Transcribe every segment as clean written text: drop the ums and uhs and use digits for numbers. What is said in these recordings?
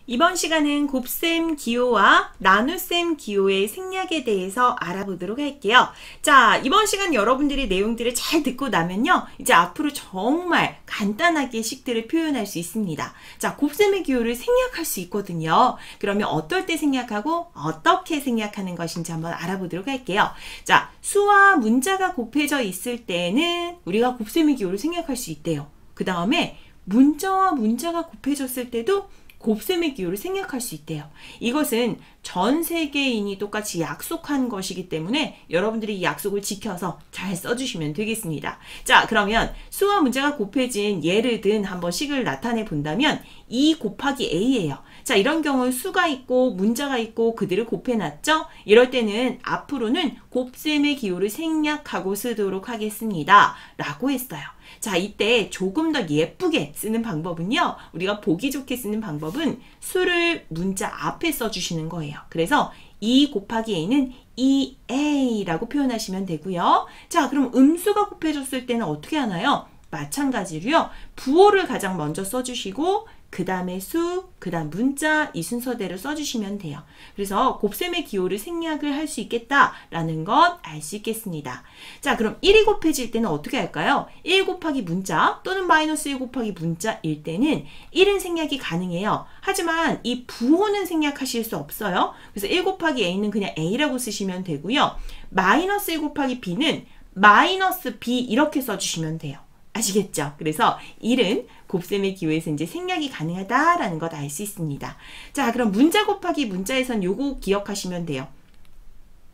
이번 시간은 곱셈 기호와 나눗셈 기호의 생략에 대해서 알아보도록 할게요. 자, 이번 시간 여러분들이 내용들을 잘 듣고 나면요, 이제 앞으로 정말 간단하게 식들을 표현할 수 있습니다. 자, 곱셈의 기호를 생략할 수 있거든요. 그러면 어떨 때 생략하고 어떻게 생략하는 것인지 한번 알아보도록 할게요. 자, 수와 문자가 곱해져 있을 때는 우리가 곱셈의 기호를 생략할 수 있대요. 그 다음에 문자와 문자가 곱해졌을 때도 곱셈의 기호를 생략할 수 있대요. 이것은 전 세계인이 똑같이 약속한 것이기 때문에 여러분들이 이 약속을 지켜서 잘 써주시면 되겠습니다. 자, 그러면 수와 문자가 곱해진 예를 든 한번 식을 나타내 본다면 2 곱하기 a예요. 자, 이런 경우 수가 있고 문자가 있고 그들을 곱해놨죠? 이럴 때는 앞으로는 곱셈의 기호를 생략하고 쓰도록 하겠습니다. 라고 했어요. 자, 이때 조금 더 예쁘게 쓰는 방법은요, 우리가 보기 좋게 쓰는 방법은 수를 문자 앞에 써주시는 거예요. 그래서 2 곱하기 a는 2a라고 표현하시면 되고요. 자, 그럼 음수가 곱해졌을 때는 어떻게 하나요? 마찬가지로요, 부호를 가장 먼저 써주시고 그 다음에 수, 그 다음 문자, 이 순서대로 써주시면 돼요. 그래서 곱셈의 기호를 생략을 할 수 있겠다라는 것 알 수 있겠습니다. 자, 그럼 1이 곱해질 때는 어떻게 할까요? 1 곱하기 문자 또는 마이너스 1 곱하기 문자일 때는 1은 생략이 가능해요. 하지만 이 부호는 생략하실 수 없어요. 그래서 1 곱하기 a는 그냥 a라고 쓰시면 되고요. 마이너스 1 곱하기 b는 마이너스 b 이렇게 써주시면 돼요. 아시겠죠? 그래서 1은 곱셈의 기호에서 이제 생략이 가능하다라는 것 알 수 있습니다. 자, 그럼 문자 곱하기 문자에선 요거 기억하시면 돼요.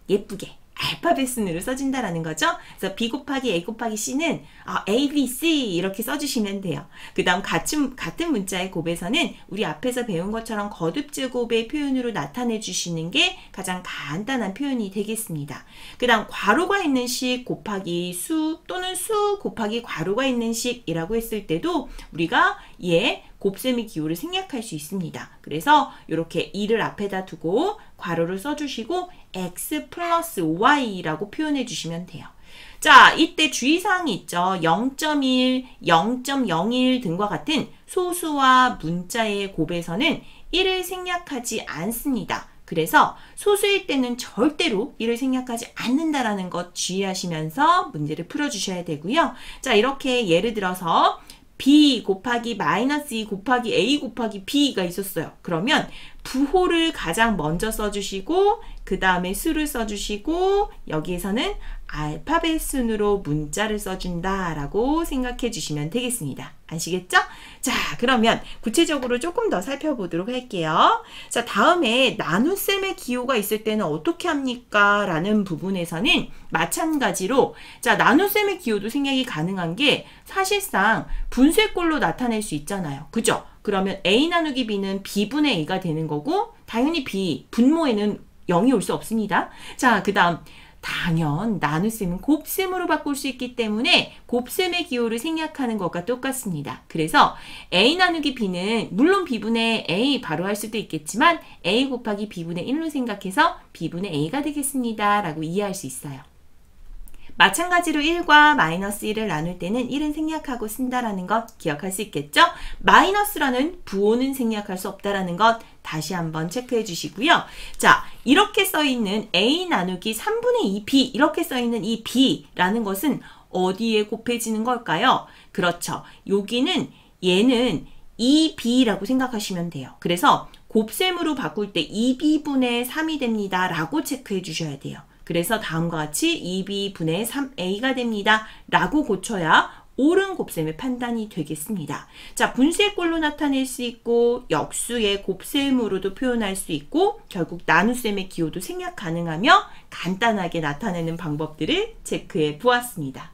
예쁘게 알파벳 순으로 써진다라는 거죠. 그래서 b 곱하기 a 곱하기 c는 a, b, c 이렇게 써주시면 돼요. 그 다음 같은 문자의 곱에서는 우리 앞에서 배운 것처럼 거듭제곱의 표현으로 나타내 주시는 게 가장 간단한 표현이 되겠습니다. 그 다음 괄호가 있는 식 곱하기 수 또는 수 곱하기 괄호가 있는 식이라고 했을 때도 우리가 곱셈의 기호를 생략할 수 있습니다. 그래서 이렇게 2를 앞에다 두고 괄호를 써주시고 x 플러스 y라고 표현해 주시면 돼요. 자, 이때 주의사항이 있죠. 0.1, 0.01 등과 같은 소수와 문자의 곱에서는 1을 생략하지 않습니다. 그래서 소수일 때는 절대로 1을 생략하지 않는다라는 것 주의하시면서 문제를 풀어주셔야 되고요. 자, 이렇게 예를 들어서 b 곱하기 마이너스 2 곱하기 a 곱하기 b가 있었어요. 그러면 부호를 가장 먼저 써주시고 그 다음에 수를 써주시고 여기에서는 알파벳 순으로 문자를 써준다라고 생각해 주시면 되겠습니다. 아시겠죠? 자, 그러면 구체적으로 조금 더 살펴보도록 할게요. 자, 다음에 나눗셈의 기호가 있을 때는 어떻게 합니까? 라는 부분에서는 마찬가지로 자, 나눗셈의 기호도 생략이 가능한 게 사실상 분쇄꼴로 나타낼 수 있잖아요. 그죠? 그러면 a 나누기 b는 b분의 a가 되는 거고 당연히 b, 분모에는 0이 올 수 없습니다. 자, 그 다음 당연 나눗셈은 곱셈으로 바꿀 수 있기 때문에 곱셈의 기호를 생략하는 것과 똑같습니다. 그래서 a 나누기 b는 물론 b분의 a 바로 할 수도 있겠지만 a 곱하기 b분의 1로 생각해서 b분의 a가 되겠습니다. 라고 이해할 수 있어요. 마찬가지로 1과 마이너스 1을 나눌 때는 1은 생략하고 쓴다라는 것 기억할 수 있겠죠? 마이너스라는 부호는 생략할 수 없다라는 것 다시 한번 체크해 주시고요. 자, 이렇게 써있는 a 나누기 3분의 2b 이렇게 써있는 이 b라는 것은 어디에 곱해지는 걸까요? 그렇죠. 여기는 얘는 2b라고 생각하시면 돼요. 그래서 곱셈으로 바꿀 때 2b분의 3이 됩니다. 라고 체크해 주셔야 돼요. 그래서 다음과 같이 2b분의 3a가 됩니다. 라고 고쳐야 옳은 곱셈의 판단이 되겠습니다. 자, 분쇄꼴로 나타낼 수 있고 역수의 곱셈으로도 표현할 수 있고 결국 나눗셈의 기호도 생략 가능하며 간단하게 나타내는 방법들을 체크해 보았습니다.